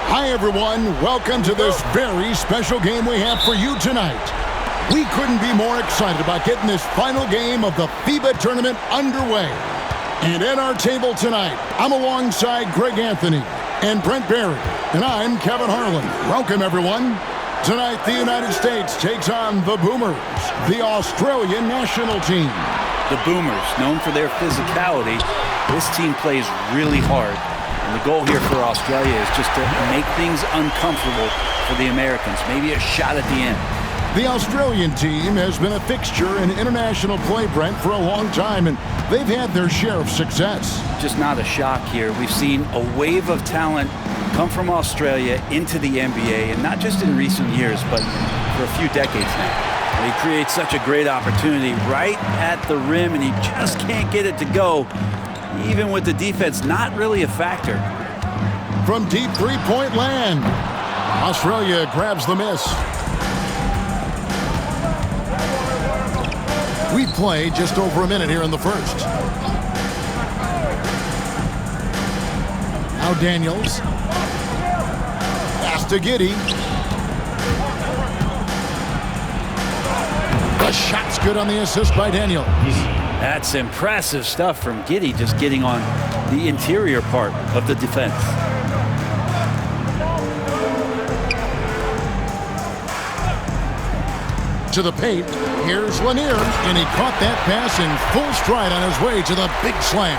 Hi, everyone. Welcome to this very special game we have for you tonight. We couldn't be more excited about getting this final game of the FIBA tournament underway. And at our table tonight, I'm alongside Greg Anthony and Brent Barry, and I'm Kevin Harlan. Welcome, everyone. Tonight, the United States takes on the Boomers, the Australian national team. The Boomers, known for their physicality, this team plays really hard. And the goal here for Australia is just to make things uncomfortable for the Americans. Maybe a shot at the end. The Australian team has been a fixture in international play, Brent, for a long time, and they've had their share of success. Just not a shock here. We've seen a wave of talent come from Australia into the NBA, and not just in recent years, but for a few decades now. And he creates such a great opportunity right at the rim, and he just can't get it to go, even with the defense not really a factor. From deep three-point land, Australia grabs the miss. We play just over a minute here in the first. Now Daniels. Pass to Giddey. The shot's good on the assist by Daniels. That's impressive stuff from Giddey, just getting on the interior part of the defense. To the paint, here's Lanier, and he caught that pass in full stride on his way to the big slam.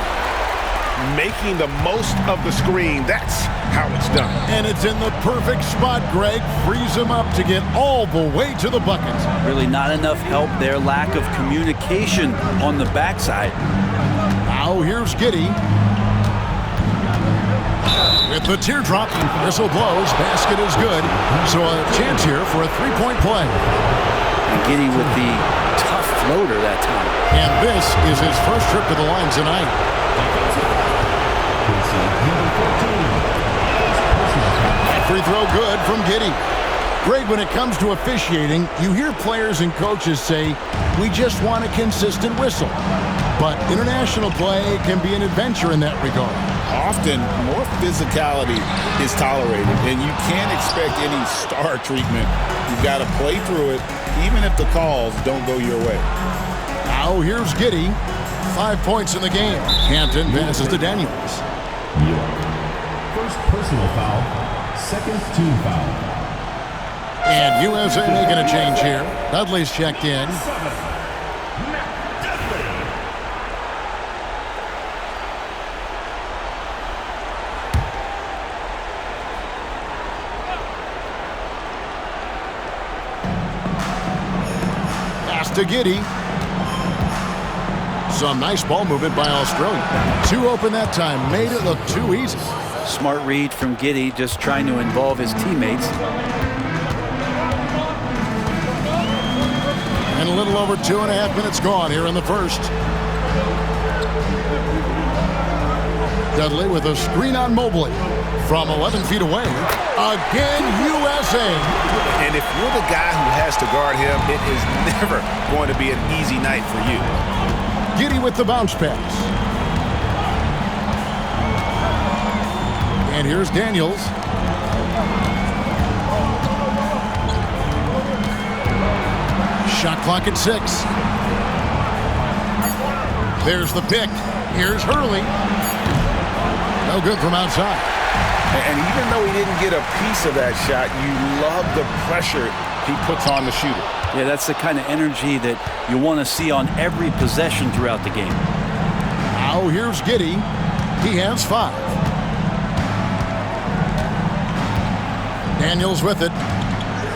Making the most of the screen, that's how it's done. And it's in the perfect spot, Greg. Frees him up to get all the way to the bucket. Really not enough help there, lack of communication on the backside. Now here's Giddey. With the teardrop, whistle blows, basket is good. So a chance here for a three-point play. And Giddey with the tough floater that time. And this is his first trip to the line tonight. Free throw good from Giddey. Greg, when it comes to officiating, you hear players and coaches say, we just want a consistent whistle. But international play can be an adventure in that regard. Often, more physicality is tolerated, and you can't expect any star treatment. You've got to play through it, even if the calls don't go your way. Now here's Giddey. 5 points in the game. Hampton passes to Daniels. First personal foul, second team foul. And USA making a change here. Dudley's checked in. Pass to Giddey. Some nice ball movement by Australia. Two open that time. Made it look too easy. Smart read from Giddey, just trying to involve his teammates. And a little over 2.5 minutes gone here in the first. Dudley with a screen on Mobley. From 11 feet away. Again, USA. And if you're the guy who has to guard him, it is never going to be an easy night for you. Giddey with the bounce pass. And here's Daniels. Shot clock at 6. There's the pick. Here's Hurley. No good from outside. And even though he didn't get a piece of that shot, you love the pressure he puts on the shooter. Yeah, that's the kind of energy that you want to see on every possession throughout the game. Now here's Giddey. He has 5. Daniels with it.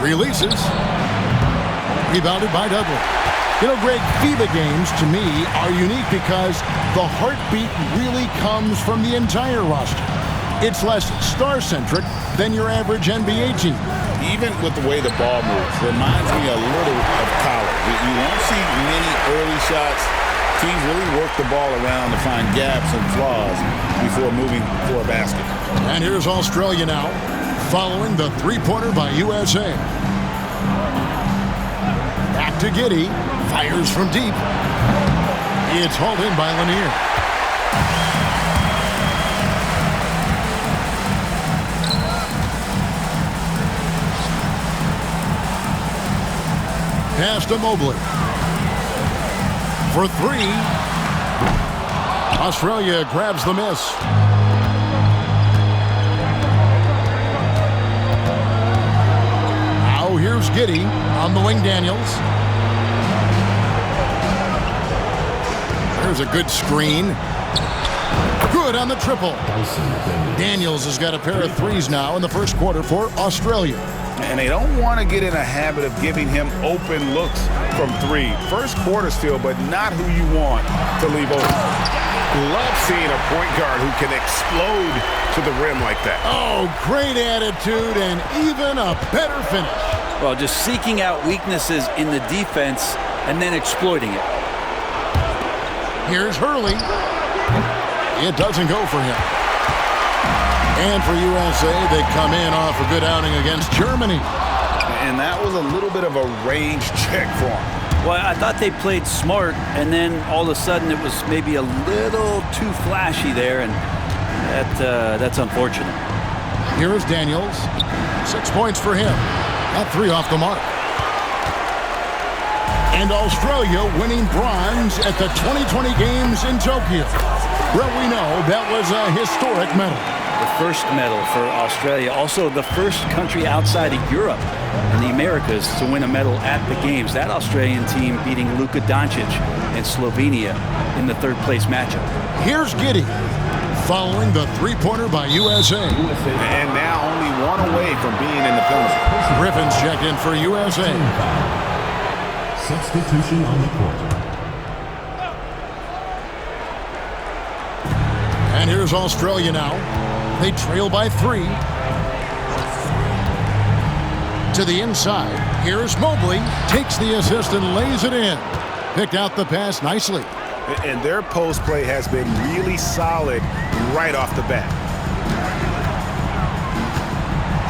Releases. Rebounded by Dudley. You know, Greg, FIBA games, to me, are unique because the heartbeat really comes from the entire roster. It's less star-centric than your average NBA team. Even with the way the ball moves, reminds me a little of college. You won't see many early shots. Teams really work the ball around to find gaps and flaws before moving for a basket. And here's Australia now, following the three-pointer by USA. Back to Giddey. Fires from deep. It's hauled in by Lanier. Pass to Mobley. For three. Australia grabs the miss. Now here's Giddey on the wing. Daniels. There's a good screen. Good on the triple. Daniels has got a pair of threes now in the first quarter for Australia. And they don't want to get in a habit of giving him open looks from three. First quarter still, but not who you want to leave open. Love seeing a point guard who can explode to the rim like that. Oh, great attitude and even a better finish. Well, just seeking out weaknesses in the defense and then exploiting it. Here's Hurley. It doesn't go for him. And for USA, they come in off a good outing against Germany. And that was a little bit of a range check for him. Well, I thought they played smart, and then all of a sudden it was maybe a little too flashy there, and that's unfortunate. Here's Daniels. 6 points for him. Got 3 off the mark. And Australia winning bronze at the 2020 Games in Tokyo. Well, we know that was a historic medal. The first medal for Australia. Also the first country outside of Europe and the Americas to win a medal at the Games. That Australian team beating Luka Doncic and Slovenia in the third-place matchup. Here's Giddey following the three-pointer by USA. And now only one away from being in the penalty. Griffin's checked in for USA. Substitution on the court. And here's Australia now. They trail by 3. To the inside. Here's Mobley. Takes the assist and lays it in. Picked out the pass nicely. And their post play has been really solid right off the bat.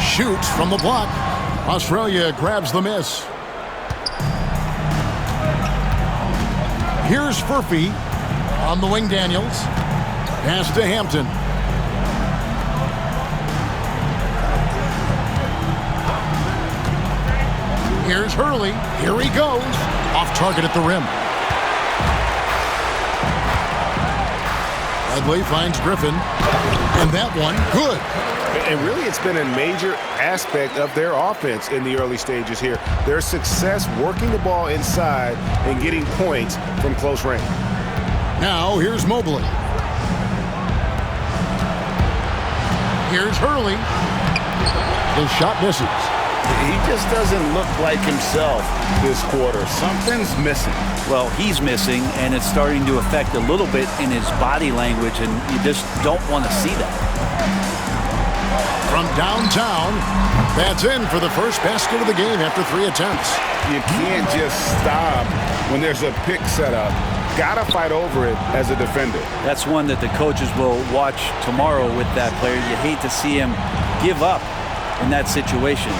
Shoots from the block. Australia grabs the miss. Here's Furphy on the wing. Daniels. Pass to Hampton. Here's Hurley. Here he goes. Off target at the rim. Ledley finds Griffin. And that one, good. And really, it's been a major aspect of their offense in the early stages here. Their success working the ball inside and getting points from close range. Now, here's Mobley. Here's Hurley. His shot misses. He just doesn't look like himself this quarter. Something's missing. Well, he's missing, and it's starting to affect a little bit in his body language, and you just don't want to see that. From downtown, that's in for the first basket of the game after 3 attempts. You can't just stop when there's a pick set up. Gotta fight over it as a defender. That's one that the coaches will watch tomorrow with that player. You hate to see him give up in that situation.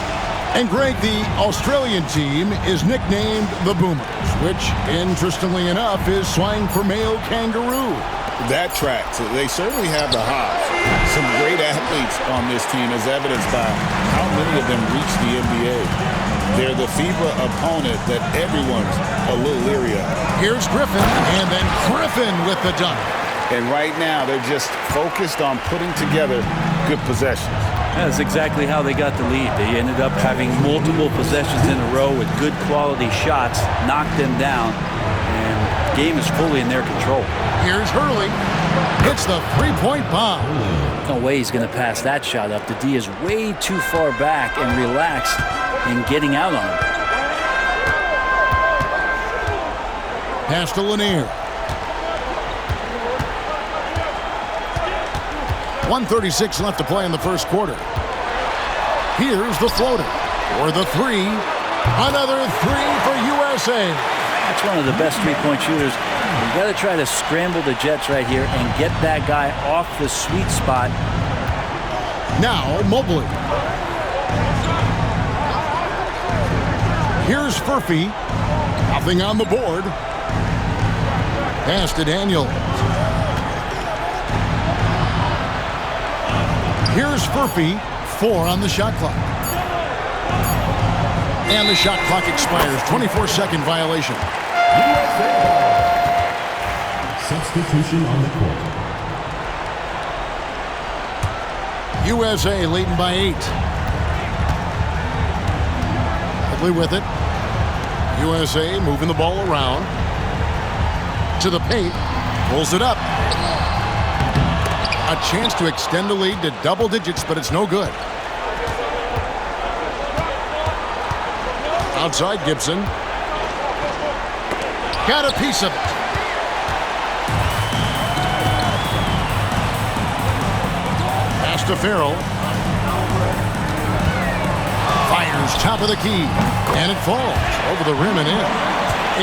And Greg, the Australian team is nicknamed the Boomers, which, interestingly enough, is slang for male kangaroo. That tracks. They certainly have the hops. Some great athletes on this team, as evidenced by how many of them reach the NBA. They're the FIBA opponent that everyone's a little leery of. Here's Griffin, and then Griffin with the dunk. And right now, they're just focused on putting together good possessions. That's exactly how they got the lead. They ended up having multiple possessions in a row with good quality shots, knocked them down, and the game is fully in their control. Here's Hurley. Hits the three-point bomb. No way he's going to pass that shot up. The D is way too far back and relaxed in getting out on him. Pass to Lanier. 1:36 left to play in the first quarter. Here's the floater. For the 3. Another 3 for USA. That's one of the best three-point shooters. You've got to try to scramble the Jets right here and get that guy off the sweet spot. Now Mobley. Here's Furphy. Nothing on the board. Pass to Daniel. Here's Furphy. 4 on the shot clock. And the shot clock expires. 24-second violation. Substitution on the court. USA leading by 8. Quickly with it. USA moving the ball around. To the paint. Pulls it up. A chance to extend the lead to double digits, but it's no good. Outside Gibson. Got a piece of it. Pass to Farrell. Fires top of the key. And it falls over the rim and in.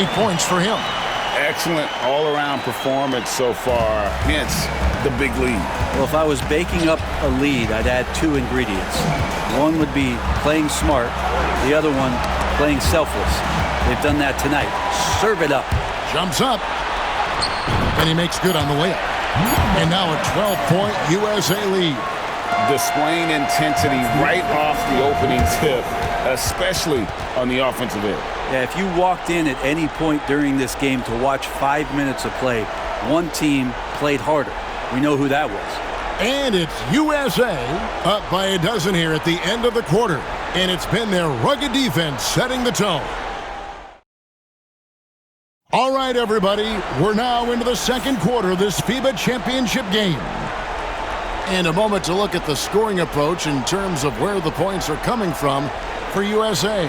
8 points for him. Excellent all-around performance so far, hence the big lead. Well, if I was baking up a lead, I'd add 2 ingredients. One would be playing smart. The other one, playing selfless. They've done that tonight. Serve it up. Jumps up. And he makes good on the layup. And now a 12-point USA lead. Displaying intensity right off the opening tip, especially on the offensive end. Yeah, if you walked in at any point during this game to watch 5 minutes of play, one team played harder. We know who that was. And it's USA up by a dozen here at the end of the quarter. And it's been their rugged defense setting the tone. All right, everybody, we're now into the second quarter of this FIBA championship game. And a moment to look at the scoring approach in terms of where the points are coming from for USA.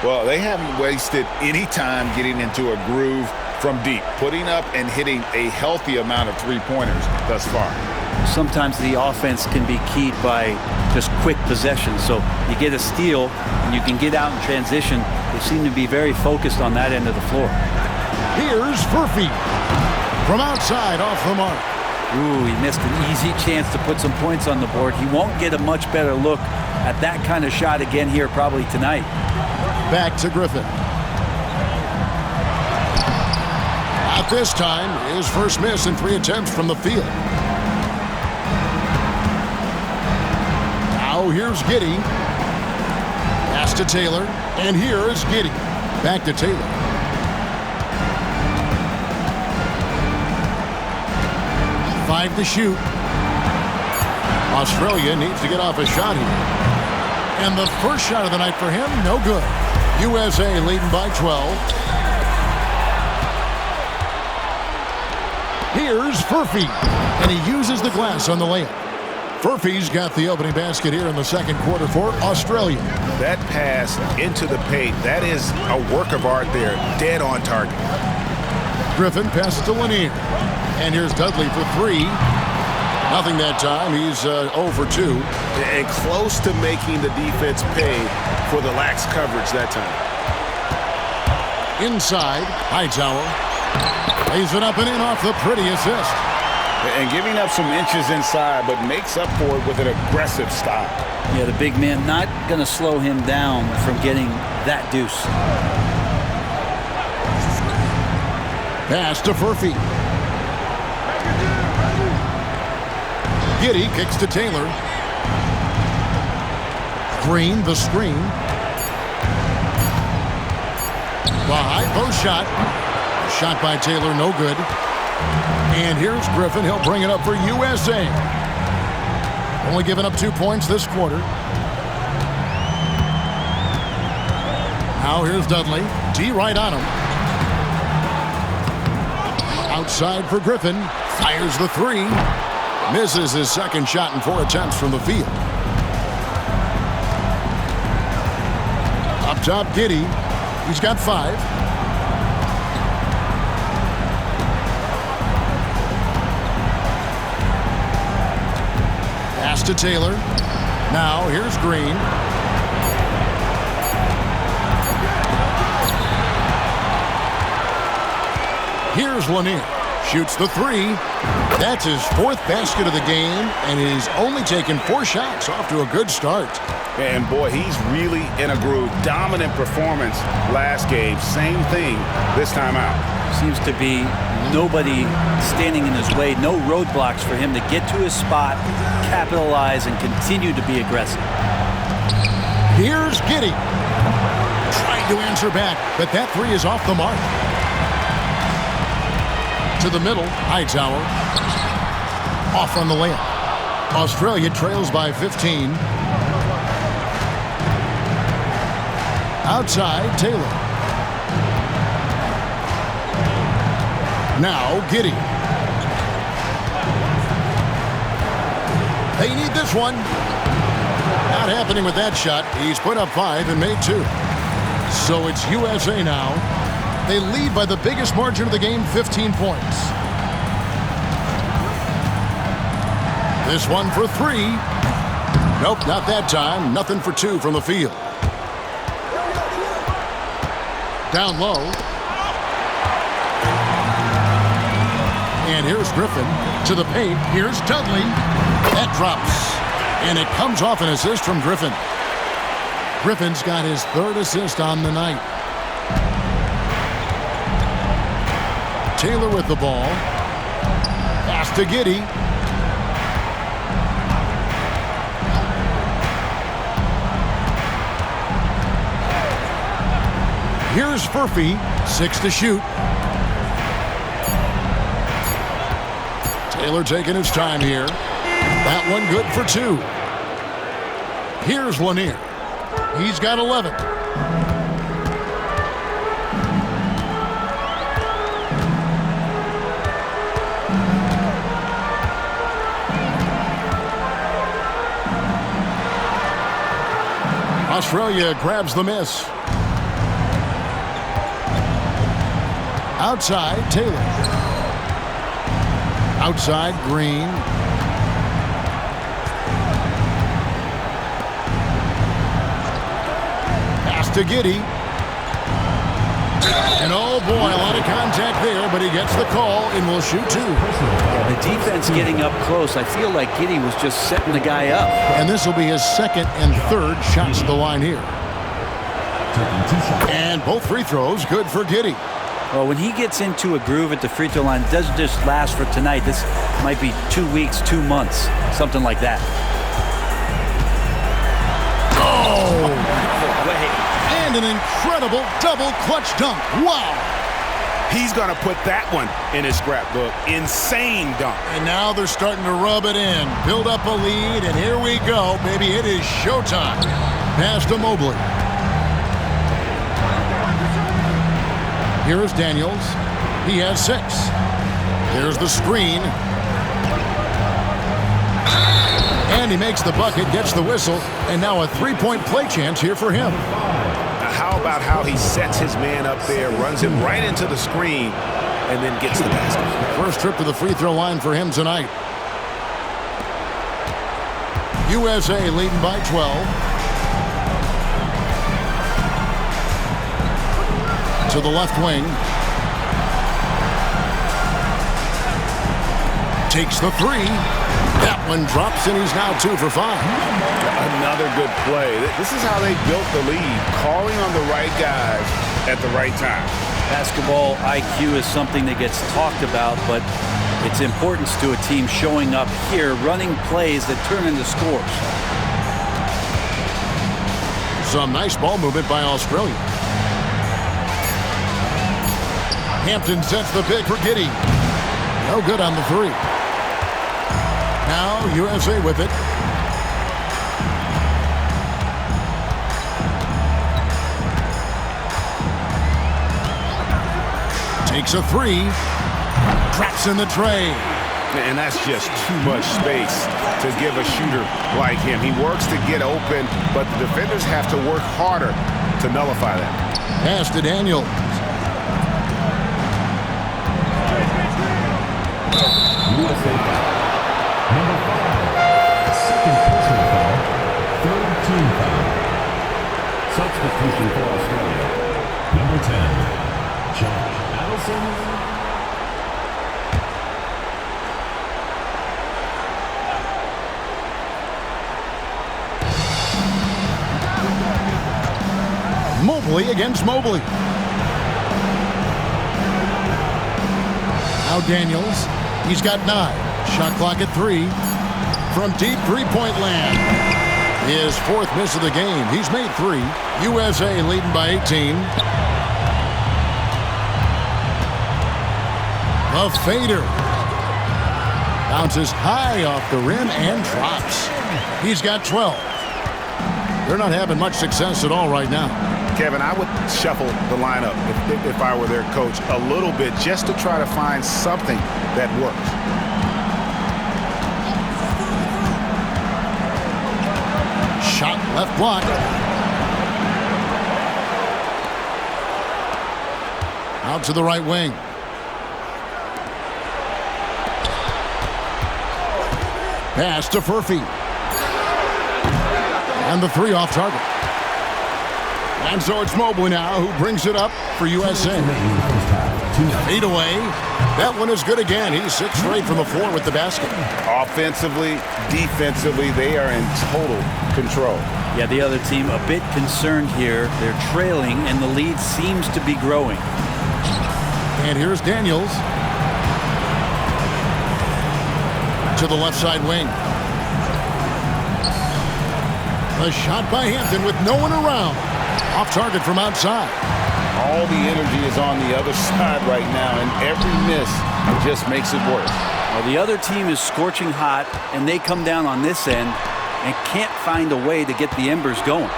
Well, they haven't wasted any time getting into a groove from deep, putting up and hitting a healthy amount of three-pointers thus far. Sometimes the offense can be keyed by just quick possession. So you get a steal and you can get out in transition. They seem to be very focused on that end of the floor. Here's Furphy from outside off the mark. Ooh, he missed an easy chance to put some points on the board. He won't get a much better look at that kind of shot again here probably tonight. Back to Griffin. Not this time. His first miss in 3 attempts from the field. Now here's Giddey. Pass to Taylor. And here is Giddey. Back to Taylor. Five to shoot. Australia needs to get off a shot here. And the first shot of the night for him, no good. USA leading by 12. Here's Furphy. And he uses the glass on the layup. Furphy's got the opening basket here in the second quarter for Australia. That pass into the paint, that is a work of art there. Dead on target. Griffin passes to Lanier. And here's Dudley for 3. Nothing that time. He's 0 for 2. And close to making the defense pay for the lax coverage that time. Inside, Hightower. Lays it up and in off the pretty assist. And giving up some inches inside, but makes up for it with an aggressive stop. Yeah, the big man not going to slow him down from getting that deuce. Pass to Furphy. Giddey kicks to Taylor. Green, the screen. The high post shot. Shot by Taylor, no good. And here's Griffin. He'll bring it up for USA. Only giving up 2 points this quarter. Now here's Dudley. D right on him. Outside for Griffin. Fires the 3. Misses his second shot in 4 attempts from the field. Up top, Giddey. He's got 5. Pass to Taylor. Now here's Green. Here's Lanier. Shoots the 3. That's his 4th basket of the game, and he's only taken 4 shots. Off to a good start. And boy, he's really in a groove. Dominant performance last game. Same thing this time out. Seems to be nobody standing in his way. No roadblocks for him to get to his spot, capitalize, and continue to be aggressive. Here's Giddey. Tried to answer back, but that three is off the mark. To the middle, Hightower. Off on the layup. Australia trails by 15. Outside, Taylor. Now, Giddey. They need this one. Not happening with that shot. He's put up 5 and made 2. So it's USA now. They lead by the biggest margin of the game, 15 points. This one for 3. Nope, not that time. Nothing for 2 from the field. Down low. And here's Griffin to the paint. Here's Dudley. That drops. And it comes off an assist from Griffin. Griffin's got his 3rd assist on the night. Taylor with the ball. Pass to Giddey. Here's Furphy. 6 to shoot. Taylor taking his time here. That one good for 2. Here's Lanier. He's got 11. Australia grabs the miss. Outside, Taylor. Outside, Green. Pass to Giddey. And oh boy, a lot of contact there, but he gets the call and will shoot 2. Yeah, the defense getting up close. I feel like Giddey was just setting the guy up. And this will be his 2nd and 3rd shots at the line here. And both free throws good for Giddey. Well, when he gets into a groove at the free throw line, it doesn't just last for tonight. This might be 2 weeks, 2 months, something like that. Oh! And an incredible double clutch dunk. Wow! He's going to put that one in his scrapbook. Insane dunk. And now they're starting to rub it in. Build up a lead, and here we go. Baby, it is showtime. Pass to Mobley. Here's Daniels. He has 6. Here's the screen. And he makes the bucket, gets the whistle, and now a 3-point play chance here for him. How about how he sets his man up there, runs him right into the screen, and then gets the basket. First trip to the free throw line for him tonight. USA leading by 12. To the left wing. Takes the 3. That one drops, and he's now 2 for 5. Another good play. This is how they built the lead, calling on the right guys at the right time. Basketball IQ is something that gets talked about, but its importance to a team showing up here, running plays that turn into scores. Some nice ball movement by Australia. Hampton sets the pick for Giddey. No good on the 3. Now USA with it. Takes a 3. Traps in the tray. And that's just too much space to give a shooter like him. He works to get open, but the defenders have to work harder to nullify that. Pass to Daniels. USA foul. Number 5. Second personal foul. 3rd team foul. Substitution for Australia. Number 10. Josh Adelson. Mobley against Mobley. Now Daniels. He's got 9. Shot clock at 3. From deep 3-point land. His fourth miss of the game. He's made 3. USA leading by 18. The fader. Bounces high off the rim and drops. He's got 12. They're not having much success at all right now. Kevin, I would shuffle the lineup if I were their coach a little bit just to try to find something that works. Shot left block. Out to the right wing. Pass to Furphy. And the 3 off target. And so it's Mobley now who brings it up for USA. 8 away. That one is good again. He's 6 straight from the floor with the basket. Offensively, defensively, they are in total control. Yeah, the other team a bit concerned here. They're trailing, and the lead seems to be growing. And here's Daniels. To the left side wing. A shot by Hampton with no one around. Off target from outside. All the energy is on the other side right now, and every miss just makes it worse. Well, the other team is scorching hot, and they come down on this end and can't find a way to get the embers going.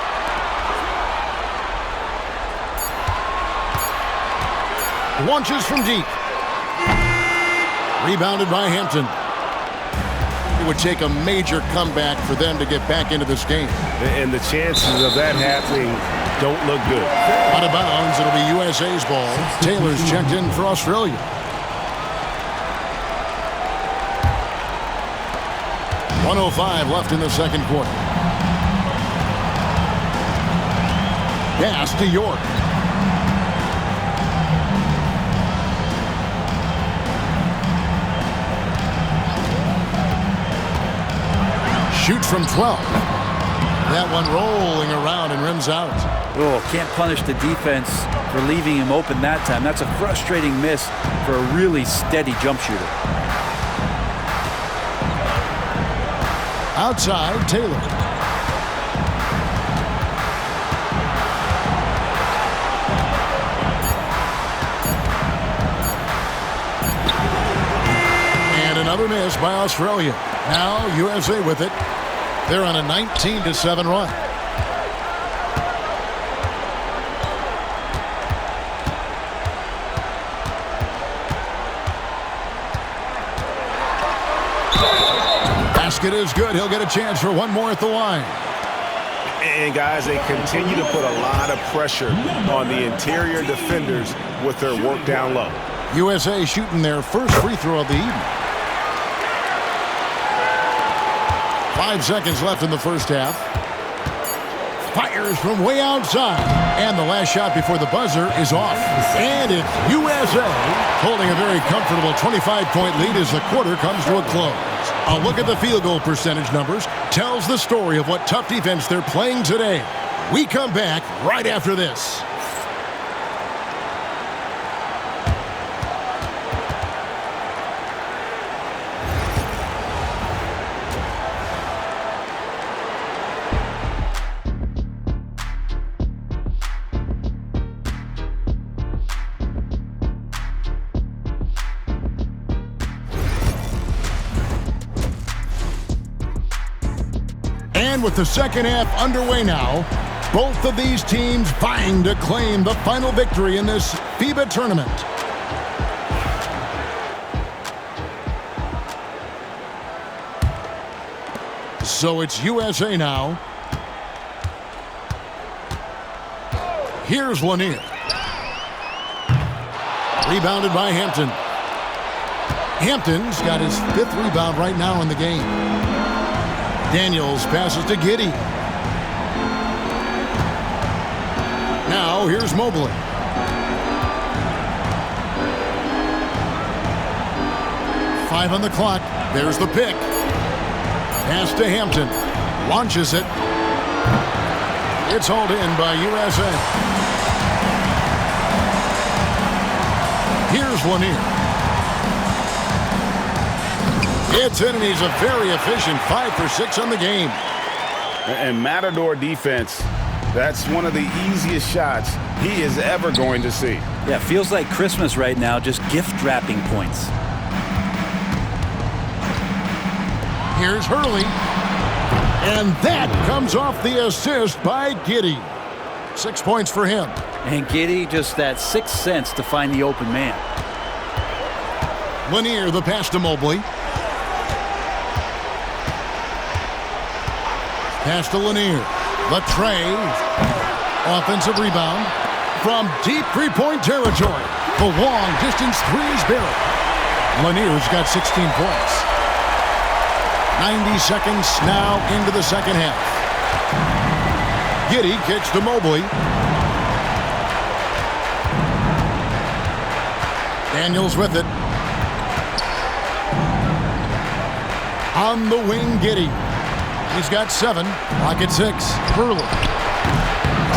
Launches from deep. Rebounded by Hampton. It would take a major comeback for them to get back into this game. And the chances of that happening don't look good. Out of bounds, it'll be USA's ball. Taylor's checked in for Australia. .105 left in the second quarter. Pass to York. Shoots from 12. That one rolling around and rims out. Oh, can't punish the defense for leaving him open that time. That's a frustrating miss for a really steady jump shooter. Outside, Taylor. And another miss by Australia. Now USA with it. They're on a 19-7 run. Basket is good. He'll get a chance for one more at the line. And guys, they continue to put a lot of pressure on the interior defenders with their work down low. USA shooting their first free throw of the evening. 5 seconds left in the first half. Fires from way outside. And the last shot before the buzzer is off. And it's USA holding a very comfortable 25-point lead as the quarter comes to a close. A look at the field goal percentage numbers tells the story of what tough defense they're playing today. We come back right after this. And with the second half underway now, both of these teams vying to claim the final victory in this FIBA tournament. So it's USA now. Here's Lanier. Rebounded by Hampton. Hampton's got his 5th rebound right now in the game. Daniels passes to Giddey. Now here's Mobley. Five on the clock. There's the pick. Pass to Hampton. Launches it. It's hauled in by USA. Here's Lanier. It's in, and he's a very efficient 5 for 6 on the game. And Matador defense, that's one of the easiest shots he is ever going to see. Yeah, feels like Christmas right now, just gift wrapping points. Here's Hurley. And that comes off the assist by Giddey. 6 points for him. And Giddey, just that sixth sense to find the open man. Lanier, the pass to Mobley. Pass to Lanier. The tray. Offensive rebound. From deep three-point territory. The long distance three is buried. Lanier's got 16 points. 90 seconds now into the second half. Giddey kicks to Mobley. Daniels with it. On the wing, Giddey. He's got 7. Pocket 6. Hurley.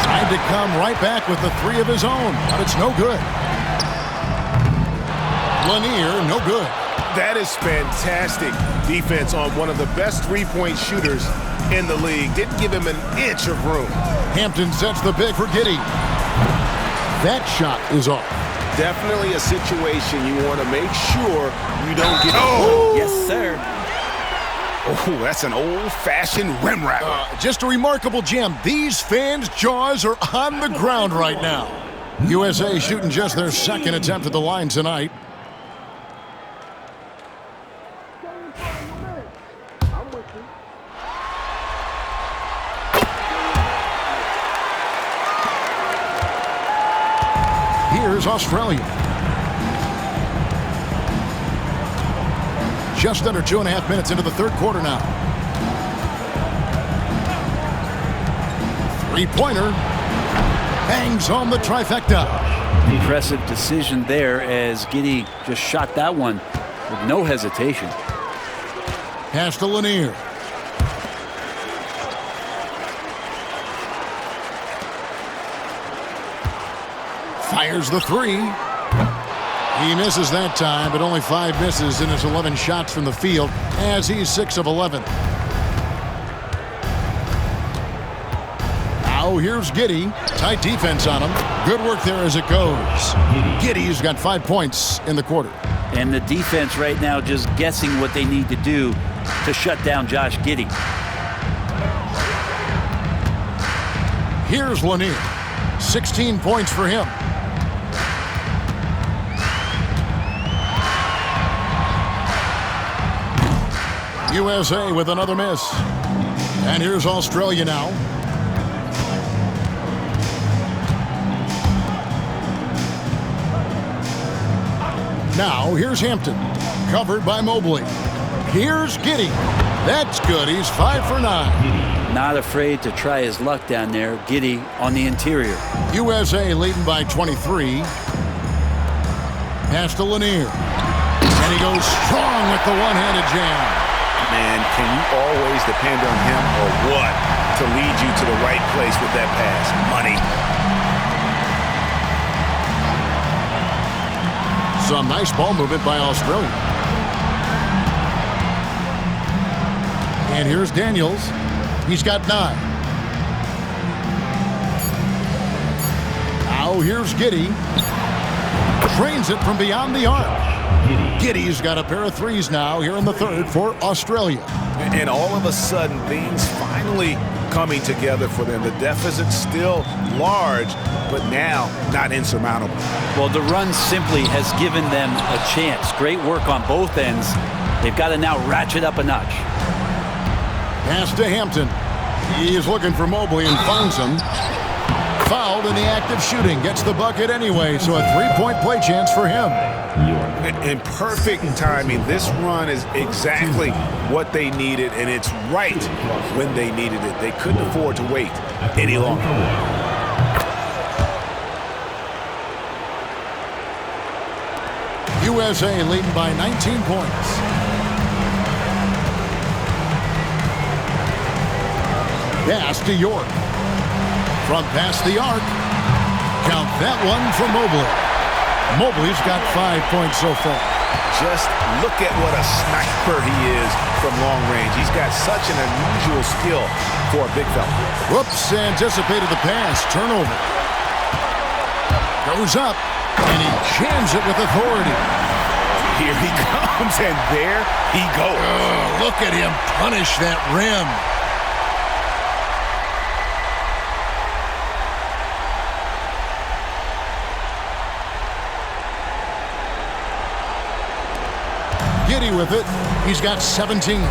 Tried to come right back with the 3 of his own, but it's no good. Lanier, no good. That is fantastic defense on one of the best three-point shooters in the league. Didn't give him an inch of room. Hampton sets the pick for Giddey. That shot is off. Definitely a situation you want to make sure you don't get... Oh! Yes, sir. Oh, that's an old-fashioned rim wrapper. Just a remarkable gem. These fans' jaws are on the ground right now. USA shooting just their second attempt at the line tonight. Here's Australia. Just under 2.5 minutes into the third quarter now. Three-pointer. Hangs on the trifecta. Impressive decision there as Giddey just shot that one with no hesitation. Pass to Lanier. Fires the 3. He misses that time, but only 5 misses in his 11 shots from the field as he's 6 of 11. Now here's Giddey. Tight defense on him. Good work there as it goes. Giddey's got 5 points in the quarter. And the defense right now just guessing what they need to do to shut down Josh Giddey. Here's Lanier. 16 points for him. USA with another miss. And here's Australia now. Now here's Hampton. Covered by Mobley. Here's Giddey. That's good. He's 5 for 9. Not afraid to try his luck down there. Giddey on the interior. USA leading by 23. Pass to Lanier. And he goes strong with the one-handed jam. Man, can you always depend on him or what to lead you to the right place with that pass? Money. Some nice ball movement by Australia. And here's Daniels. He's got 9. Now here's Giddey. Trains it from beyond the arc. Giddey's got a pair of 3s now here in the third for Australia. And all of a sudden, things finally coming together for them. The deficit still large, but now not insurmountable. Well, the run simply has given them a chance. Great work on both ends. They've got to now ratchet up a notch. Pass to Hampton. He is looking for Mobley and finds him. Fouled in the act of shooting. Gets the bucket anyway, so a 3-point play chance for him. In perfect timing. This run is exactly what they needed, and it's right when they needed it. They couldn't afford to wait any longer. USA leading by 19 points. Pass to York. From past the arc. Count that one for Mobley. Mobley's got 5 points so far. just look at what a sniper he is from long range. He's got such an unusual skill for a big fella. Whoops, anticipated the pass. Turnover. Goes up, and he jams it with authority. Here he comes, and there he goes. Oh, look at him punish that rim. Giddy with it. He's got 17.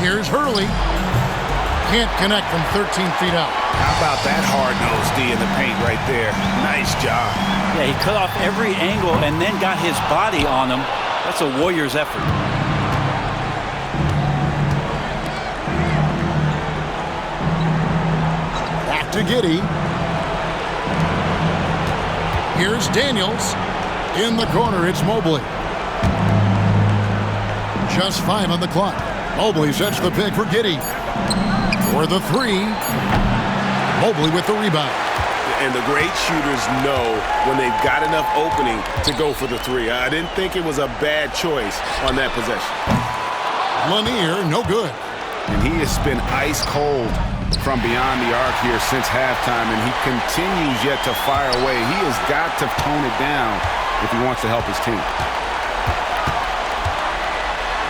Here's Hurley. Can't connect from 13 feet out. How about that hard-nosed D in the paint right there? Nice job. Yeah, he cut off every angle and then got his body on him. That's a Warriors effort. Back to Giddy. Here's Daniels. In the corner, it's Mobley. Just 5 on the clock. Mobley sets the pick for Giddy. For the 3. Mobley with the rebound. And the great shooters know when they've got enough opening to go for the 3. I didn't think it was a bad choice on that possession. Lanier, no good. And he has been ice cold from beyond the arc here since halftime, and he continues yet to fire away. He has got to tone it down if he wants to help his team.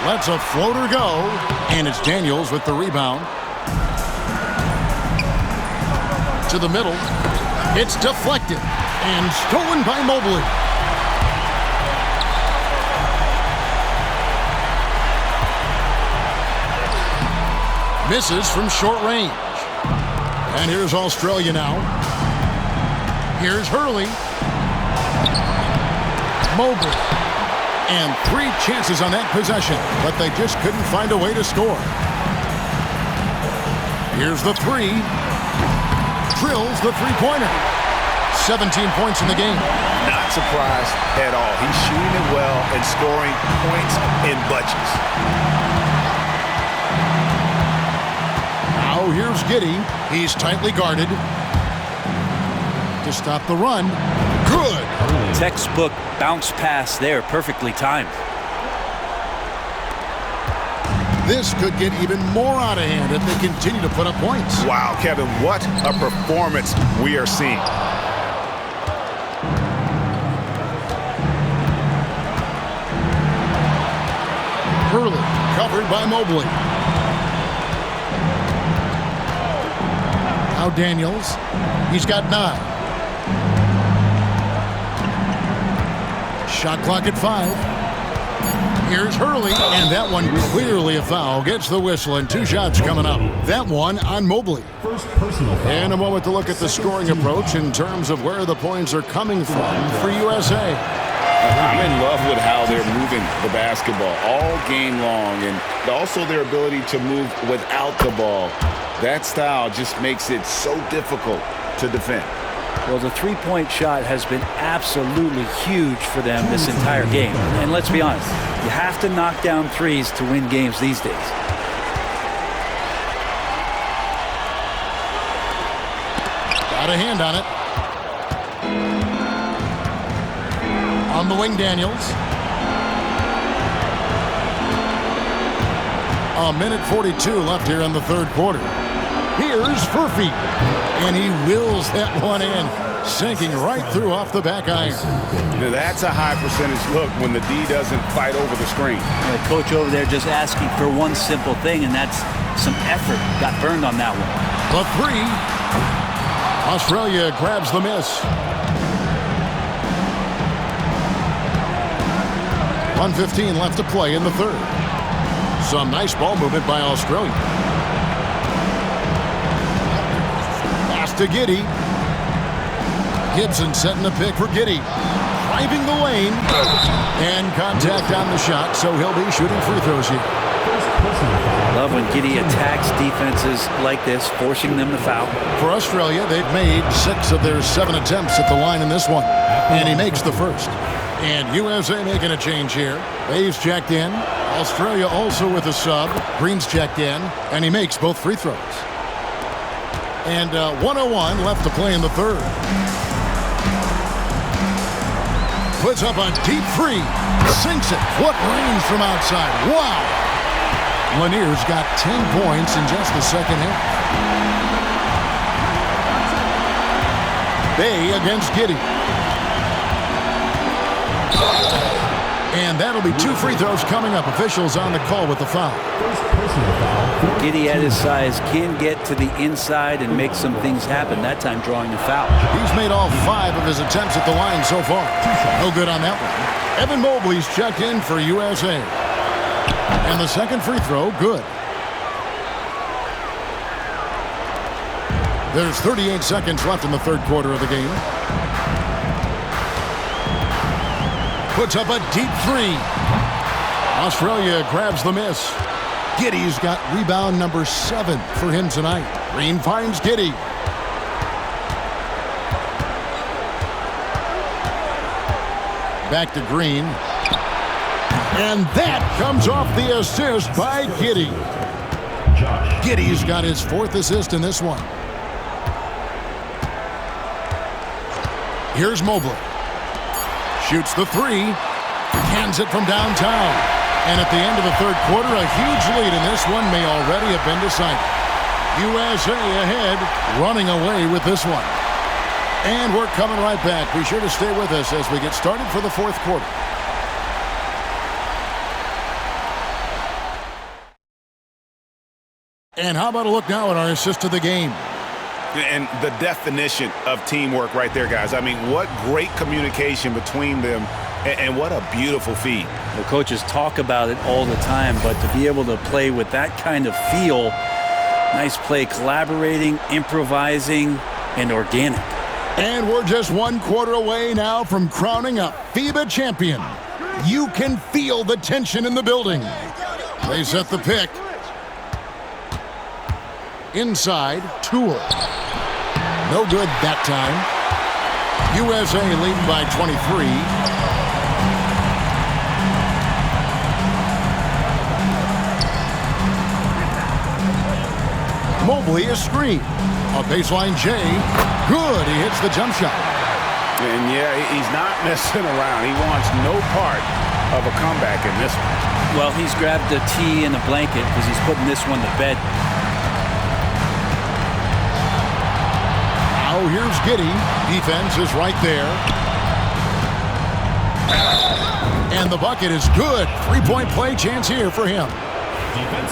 Lets a floater go, and it's Daniels with the rebound. To the middle. It's deflected and stolen by Mobley. Misses from short range. And here's Australia now. Here's Hurley. Mobley. And 3 chances on that possession, but they just couldn't find a way to score. Here's the 3. Drills the three-pointer. 17 points in the game. Not surprised at all. He's shooting it well and scoring points in bunches. Now here's Giddy. He's tightly guarded. To stop the run. Good. Textbook bounce pass there, perfectly timed. This could get even more out of hand if they continue to put up points. Wow, Kevin, what a performance we are seeing. Hurley covered by Mobley. Now Daniels. He's got 9. Shot clock at 5. Here's Hurley, and that one clearly a foul. Gets the whistle, and 2 shots coming up. That one on Mobley. First personal foul. And a moment to look at the scoring approach in terms of where the points are coming from for USA. I'm in love with how they're moving the basketball all game long, and also their ability to move without the ball. That style just makes it so difficult to defend. Well, the three-point shot has been absolutely huge for them this entire game. And let's be honest, you have to knock down threes to win games these days. Got a hand on it. On the wing, Daniels. A minute 42 left here in the third quarter. Here's Furphy, and he wills that one in, sinking right through off the back iron. Now that's a high percentage look when the D doesn't fight over the screen. The coach over there just asking for one simple thing, and that's some effort. Got burned on that one. The 3. Australia grabs the miss. 1:15 left to play in the third. Some nice ball movement by Australia. Pass to Giddy. Gibson setting the pick for Giddy. Driving the lane. And contact on the shot, so he'll be shooting free throws here. Love when Giddy attacks defenses like this, forcing them to foul. For Australia, they've made 6 of their 7 attempts at the line in this one. And he makes the first. And USA making a change here. Bayes checked in. Australia also with a sub. Green's checked in. And he makes both free throws. And 1:01 left to play in the third. Puts up a deep three. Sinks it. What range from outside. Wow. Lanier's got 10 points in just the second half. Bay against Giddey. And that'll be 2 free throws coming up. Officials on the call with the foul. Giddey at his size can get to the inside and make some things happen, that time drawing the foul. He's made all 5 of his attempts at the line so far. No good on that one. Evan Mobley's checked in for USA. And the second free throw, good. There's 38 seconds left in the third quarter of the game. Puts up a deep three. Australia grabs the miss. Giddey's got rebound number 7 for him tonight. Green finds Giddey. Back to Green. And that comes off the assist by Giddey. Giddey's got his 4th assist in this one. Here's Mobley. Shoots the 3. Hands it from downtown. And at the end of the third quarter, a huge lead in this one may already have been decided. USA ahead, running away with this one. And we're coming right back. Be sure to stay with us as we get started for the fourth quarter. And how about a look now at our assist of the game? And the definition of teamwork right there, guys. I mean, what great communication between them, and what a beautiful feed. The coaches talk about it all the time, but to be able to play with that kind of feel, nice play, collaborating, improvising, and organic. And we're just 1 quarter away now from crowning a FIBA champion. You can feel the tension in the building. They set the pick. Inside, Toole. No good that time. USA leading by 23. Mobley a screen. A baseline J. Good. He hits the jump shot. And yeah, he's not messing around. He wants no part of a comeback in this one. Well, he's grabbed a tee and a blanket because he's putting this one to bed. Now here's Giddey. Defense is right there. And the bucket is good. 3-point play chance here for him.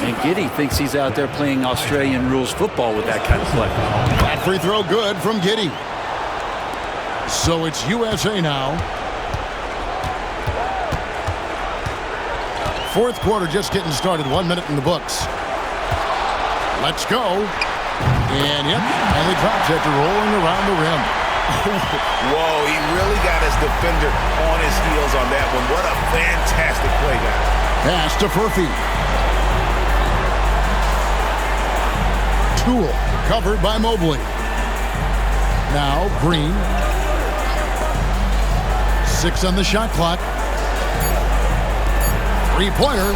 And Giddey thinks he's out there playing Australian rules football with that kind of play. That free throw good from Giddey. So it's USA now. Fourth quarter just getting started. 1 minute in the books. Let's go. And yep, finally drops after rolling around the rim. Whoa, he really got his defender on his heels on that one. What a fantastic play, guys. Pass to Furphy. Toole covered by Mobley. Now Green. 6 on the shot clock. Three-pointer.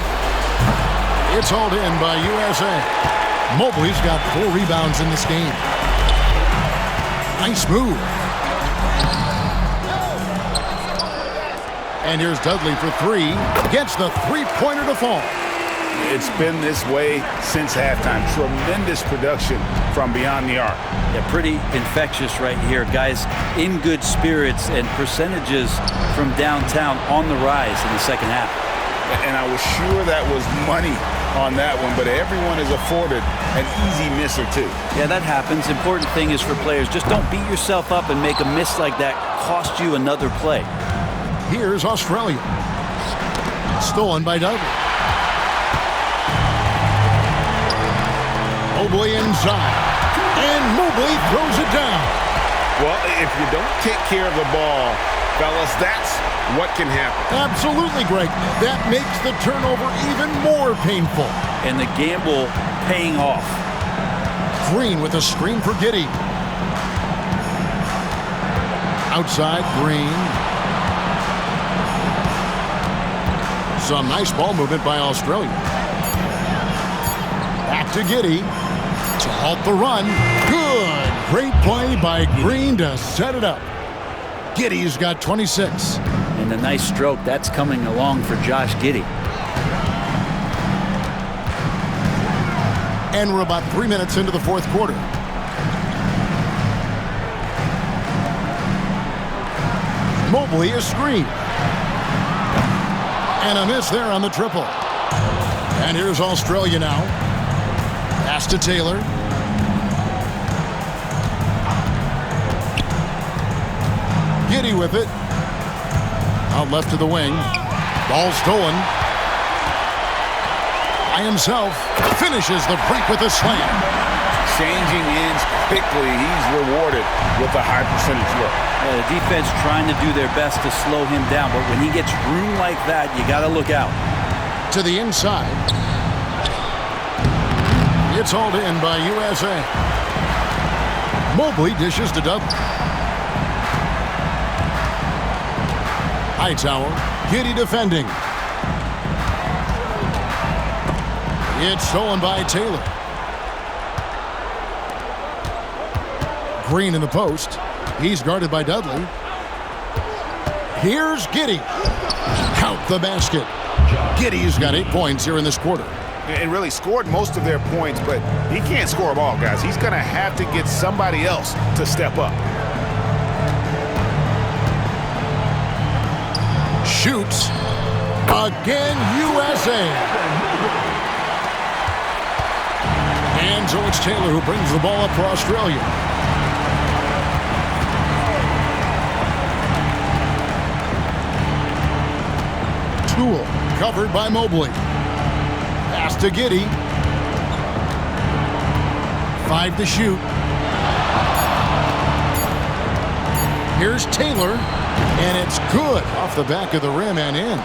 It's hauled in by USA. Mobley's got 4 rebounds in this game. Nice move. And here's Dudley for 3. Gets the three-pointer to fall. It's been this way since halftime. Tremendous production from beyond the arc. Yeah, pretty infectious right here. Guys in good spirits and percentages from downtown on the rise in the second half. And I was sure that was money on that one, but everyone is afforded an easy miss or 2. Yeah, that happens. Important thing is for players, just don't beat yourself up and make a miss like that cost you another play. Here's Australia. Stolen by Dudley. Mobley inside. And Mobley throws it down. Well, if you don't take care of the ball, fellas, that's what can happen. Absolutely, Greg. That makes the turnover even more painful. And the gamble paying off. Green with a screen for Giddey. Outside, Green. Some nice ball movement by Australia. Back to Giddey. to halt the run. Good. Great play by Green to set it up. Giddey's got 26. And a nice stroke. That's coming along for Josh Giddey. And we're about 3 minutes into the fourth quarter. Mobley is screened. And a miss there on the triple. And here's Australia now. Pass to Taylor. Giddey with it. Out left to the wing. Ball stolen. By himself. Finishes the break with a slam. Changing ends quickly. He's rewarded with a high percentage look. The defense trying to do their best to slow him down, but when he gets room like that, you got to look out. To the inside. It's hauled in by USA. Mobley dishes to Dudley. Hightower. Giddey defending. It's stolen by Taylor. Green in the post. He's guarded by Dudley. Here's Giddey. Count the basket. Giddey's got 8 points here in this quarter. And really scored most of their points, but he can't score them all, guys. He's going to have to get somebody else to step up. Shoots. Again, USA. And so it's Taylor who brings the ball up for Australia. Tool covered by Mobley. Pass to Giddey. 5 to shoot. Here's Taylor. And it's good off the back of the rim and in.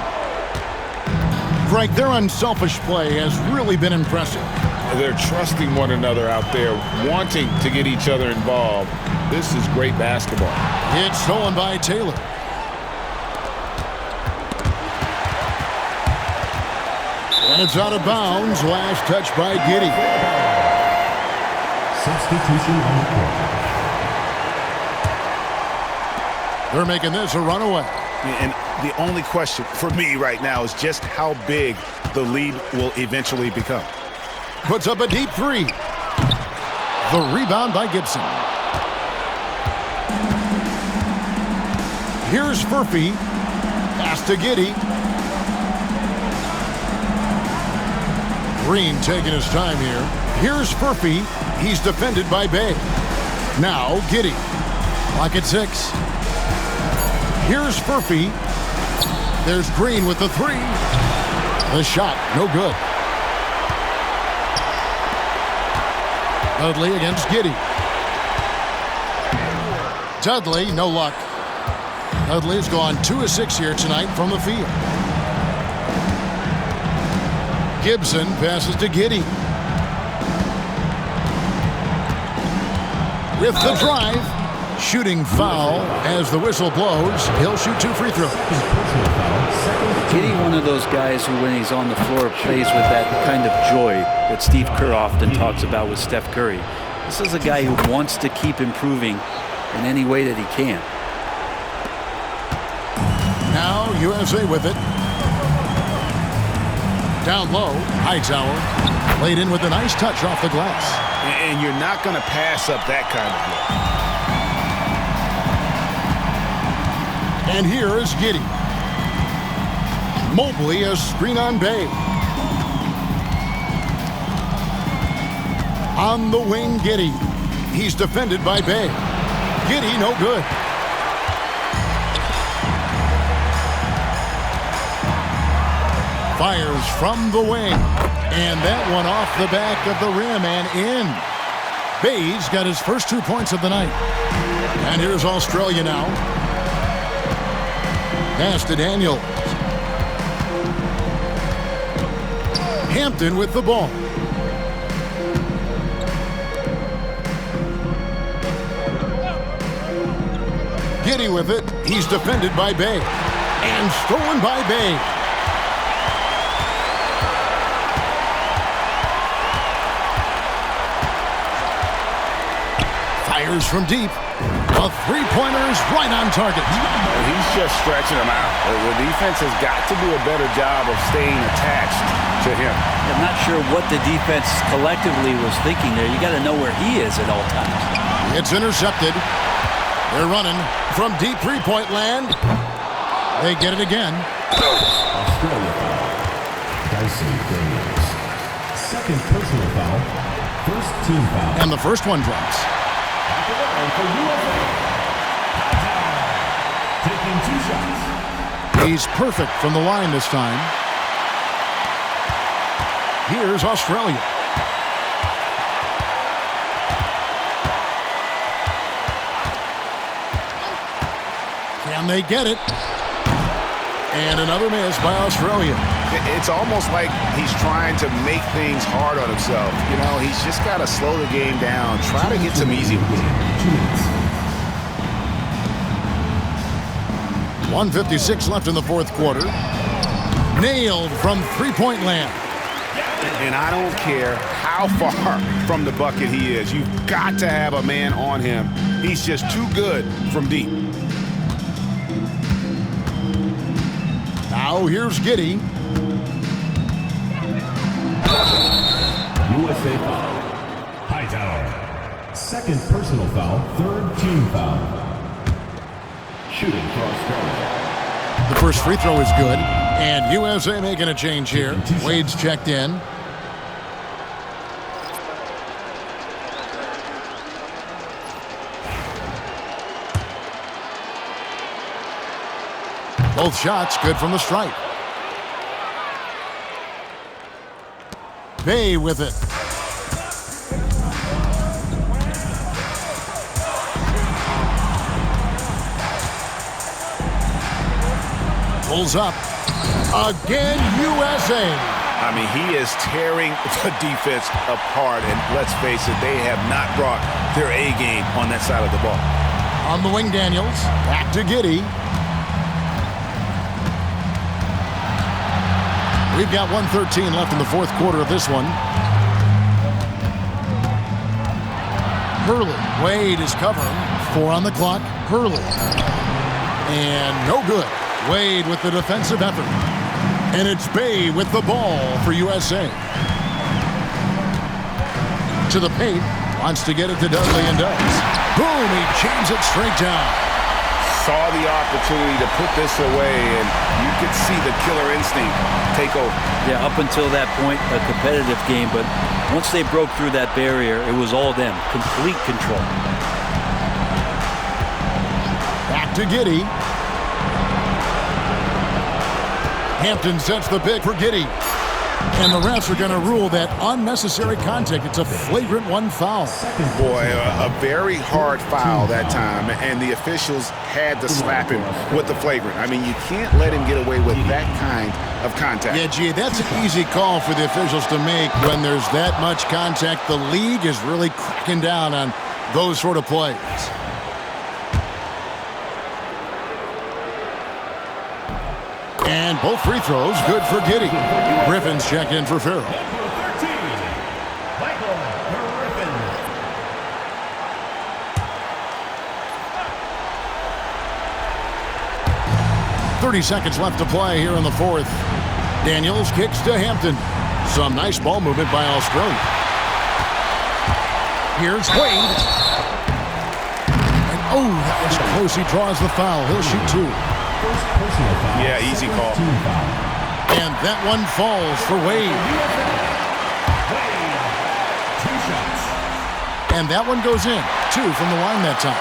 Greg, their unselfish play has really been impressive. They're trusting one another out there, wanting to get each other involved. This is great basketball. It's stolen by Taylor. And it's out of bounds. Last touch by Giddey. Substitution on the court. They're making this a runaway. And the only question for me right now is just how big the lead will eventually become. Puts up a deep three. The rebound by Gibson. Here's Furphy. Pass to Giddey. Green taking his time here. Here's Furphy. He's defended by Bay. Now Giddey. Clock at 6. Here's Furphy. There's Green with the three. The shot, no good. Dudley against Giddey. Dudley, no luck. Dudley's gone 2 of 6 here tonight from the field. Gibson passes to Giddey. With the drive. Shooting foul as the whistle blows. He'll shoot 2 free throws. Giddey, one of those guys who, when he's on the floor, plays with that kind of joy that Steve Kerr often talks about with Steph Curry. This is a guy who wants to keep improving in any way that he can. Now USA with it. Down low, Hightower. Laid in with a nice touch off the glass. And you're not going to pass up that kind of look. And here is Giddey. Mobley a screen on Bay. On the wing, Giddey. He's defended by Bay. Giddey, no good. Fires from the wing. And that one off the back of the rim and in. Bay's got his first 2 points of the night. And here's Australia now. Pass to Daniel. Hampton with the ball. Giddey with it. He's defended by Bay. And stolen by Bay. Fires from deep. A three-pointer is right on target. He's just stretching them out. The defense has got to do a better job of staying attached to him. I'm not sure what the defense collectively was thinking there. You got to know where he is at all times. It's intercepted. They're running from deep three-point land. They get it again. Australia foul. Dyson Daniels. Second personal foul. First team foul. And the first one drops. For USA. Taking 2 shots. He's perfect from the line this time. Here's Australia. Can they get it? And another miss by Australia. It's almost like he's trying to make things hard on himself. You know, he's just got to slow the game down, try to get some easy ones. 1:56 left in the fourth quarter. Nailed from three-point land. And I don't care how far from the bucket he is. You've got to have a man on him. He's just too good from deep. Now here's Giddey. USA foul. Hightower. Second personal foul. Third team foul. Shooting for Australia. The first free throw is good. And USA making a change here. Wade's checked in. Both shots good from the stripe. Bay with it. Pulls up. Again, USA. I mean, he is tearing the defense apart. And let's face it, they have not brought their A game on that side of the ball. On the wing, Daniels. Back to Giddey. We've got 1:13 left in the fourth quarter of this one. Hurley. Wade is covering. 4 on the clock. Hurley. And no good. Wade with the defensive effort. And it's Bay with the ball for USA. To the paint. Wants to get it to Dudley and does. Boom, he jams it straight down. Saw the opportunity to put this away, and you could see the killer instinct take over. Yeah, up until that point, a competitive game, but once they broke through that barrier, it was all them. Complete control. Back to Giddey. Hampton sets the pick for Giddey. And the refs are going to rule that unnecessary contact. It's a flagrant 1 foul. Boy, a very hard foul that time, and the officials had to slap him with the flagrant. I mean, you can't let him get away with that kind of contact. Yeah, gee, that's an easy call for the officials to make when there's that much contact. The league is really cracking down on those sort of plays. And both free throws good for Giddey. Griffin's check in for Farrell. 30 seconds left to play here in the fourth. Daniels kicks to Hampton. Some nice ball movement by Australia. Here's Wade. And oh, that was close. He draws the foul. He'll shoot 2. Yeah, easy call. And that one falls for Wade. And that one goes in. 2 from the line that time.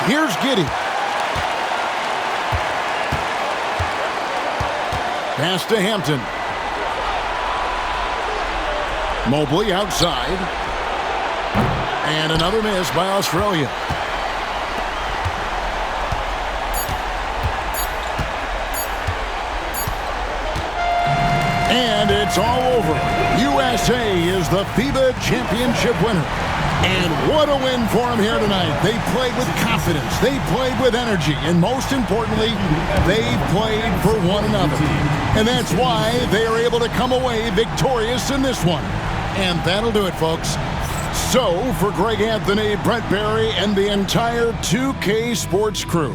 Here's Giddey. Pass to Hampton. Mobley outside. And another miss by Australia. And it's all over. USA is the FIBA championship winner. And what a win for them here tonight. They played with confidence. They played with energy. And most importantly, they played for one another. And that's why they are able to come away victorious in this one. And that'll do it, folks. So, for Greg Anthony, Brent Barry, and the entire 2K Sports crew,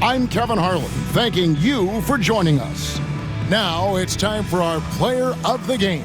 I'm Kevin Harlan, thanking you for joining us. Now it's time for our Player of the Game.